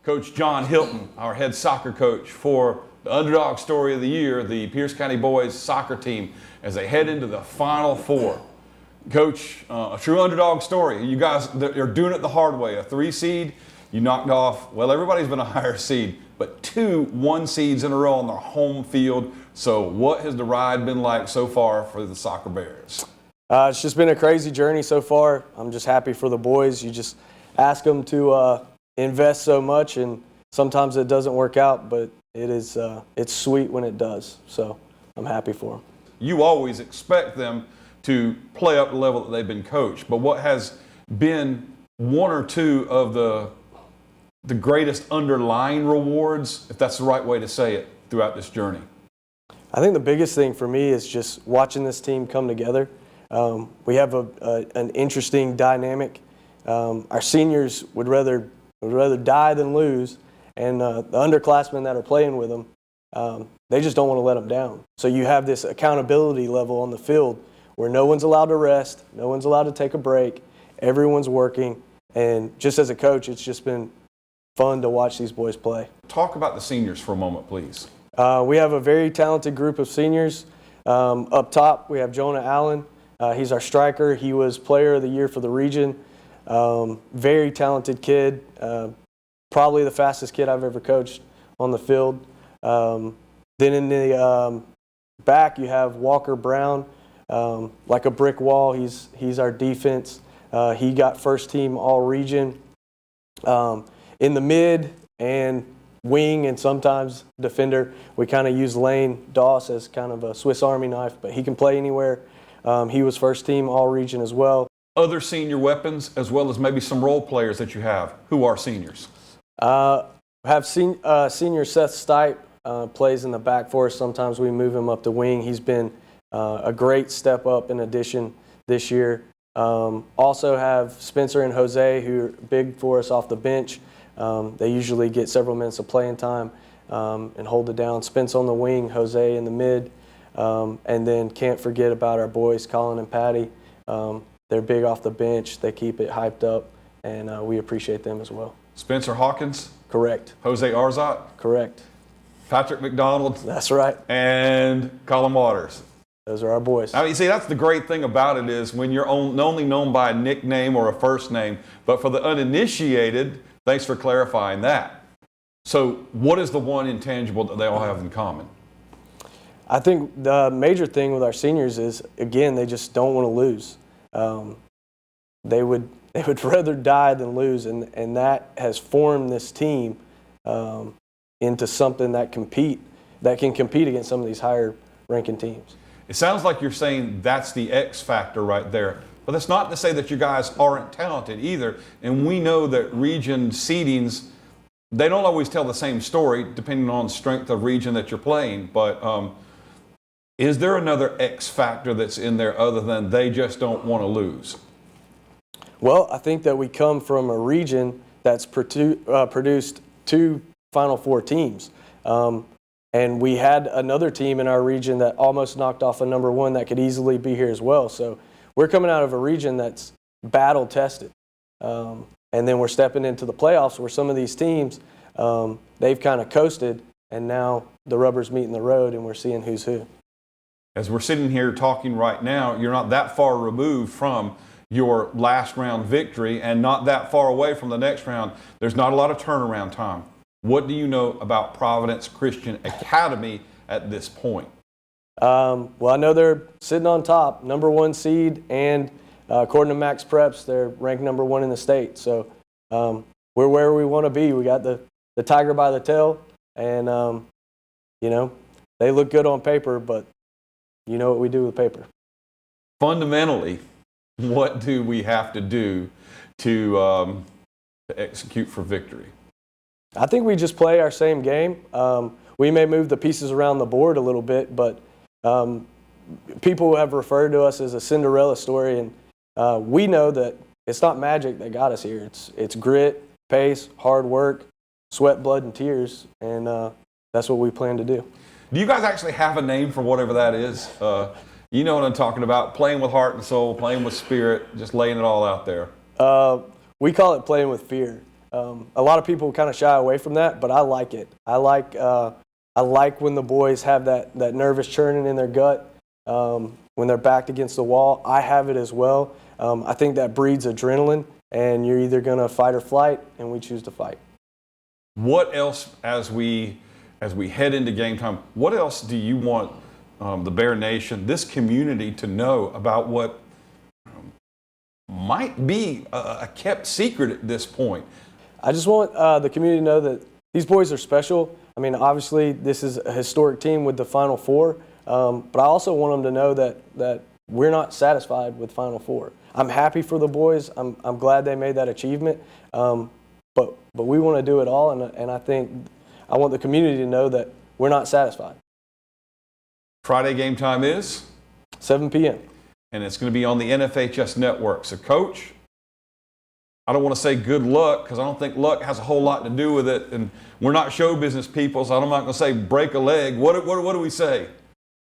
Coach John Hilton, our head soccer coach for the underdog story of the year, the Pierce County boys soccer team, as they head into the Final Four. Coach, a true underdog story. You guys are doing it the hard way. A 3 seed, you knocked off, well, everybody's been a higher seed, but 2 1 seeds in a row on their home field. So what has the ride been like so far for the Soccer Bears? It's just been a crazy journey so far. I'm just happy for the boys. You just ask them to invest so much, and sometimes it doesn't work out, but it's sweet when it does. So I'm happy for them. You always expect them to play up the level that they've been coached, but what has been one or two of the greatest underlying rewards, if that's the right way to say it, throughout this journey? I think the biggest thing for me is just watching this team come together. We have an interesting dynamic. Our seniors would rather die than lose, and the underclassmen that are playing with them, they just don't want to let them down. So you have this accountability level on the field where no one's allowed to rest, no one's allowed to take a break, everyone's working, and just as a coach, it's just been fun to watch these boys play. Talk about the seniors for a moment, please. We have a very talented group of seniors. Up top, we have Jonah Allen. He's our striker. He was Player of the Year for the region. Very talented kid. Probably the fastest kid I've ever coached on the field. Then in the back, you have Walker Brown, like a brick wall. He's our defense. He got first team all region. In the mid and wing and sometimes defender, we kind of use Lane Doss as kind of a Swiss Army knife, but he can play anywhere. He was first team all region as well. Other senior weapons, as well as maybe some role players that you have. Who are seniors? Have senior Seth Stipe plays in the back for us. Sometimes we move him up the wing. He's been a great step up in addition this year. Also have Spencer and Jose, who are big for us off the bench. They usually get several minutes of playing time and hold it down. Spence on the wing, Jose in the mid. And then can't forget about our boys, Colin and Patty. They're big off the bench. They keep it hyped up, and we appreciate them as well. Spencer Hawkins? Correct. Jose Arzat? Correct. Patrick McDonald? That's right. And Colin Waters? Those are our boys. I mean, see, that's the great thing about it is when you're only known by a nickname or a first name, but for the uninitiated, thanks for clarifying that. So what is the one intangible that they all have in common? I think the major thing with our seniors is, again, they just don't want to lose. They would rather die than lose, and that has formed this team into something that can compete against some of these higher ranking teams. It sounds like you're saying that's the X factor right there. But that's not to say that you guys aren't talented either. And we know that region seedings, they don't always tell the same story depending on strength of region that you're playing. But is there another X factor that's in there other than they just don't want to lose? Well, I think that we come from a region that's produced 2 Final Four teams. And we had another team in our region that almost knocked off a number 1 that could easily be here as well. So we're coming out of a region that's battle tested. And then we're stepping into the playoffs where some of these teams, they've kind of coasted, and now the rubber's meeting the road and we're seeing who's who. As we're sitting here talking right now, you're not that far removed from your last round victory and not that far away from the next round. There's not a lot of turnaround time. What do you know about Providence Christian Academy at this point? Well, I know they're sitting on top, number 1 seed, and according to Max Preps, they're ranked number 1 in the state. So we're where we want to be. We got the tiger by the tail, and they look good on paper, but you know what we do with paper. Fundamentally, what do we have to do to execute for victory? I think we just play our same game. We may move the pieces around the board a little bit, but people have referred to us as a Cinderella story, and we know that it's not magic that got us here. It's grit, pace, hard work, sweat, blood, and tears, and that's what we plan to do. Do you guys actually have a name for whatever that is? You know what I'm talking about, playing with heart and soul, playing with spirit, just laying it all out there. We call it playing with fear. A lot of people kind of shy away from that, but I like it. I like when the boys have that nervous churning in their gut when they're backed against the wall. I have it as well. I think that breeds adrenaline, and you're either going to fight or flight, and we choose to fight. What else, as we head into game time, what else do you want the Bear Nation, this community, to know about what might be a kept secret at this point? I just want the community to know that these boys are special. I mean, obviously, this is a historic team with the Final Four, but I also want them to know that we're not satisfied with Final Four. I'm happy for the boys. I'm glad they made that achievement, but we want to do it all, and I think I want the community to know that we're not satisfied. Friday game time is 7 p.m. and it's going to be on the NFHS network. So, Coach, I don't want to say good luck because I don't think luck has a whole lot to do with it, and we're not show business people, so I'm not going to say break a leg. What do we say?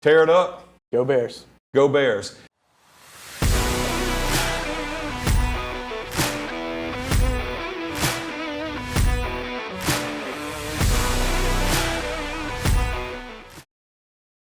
Tear it up? Go Bears. Go Bears.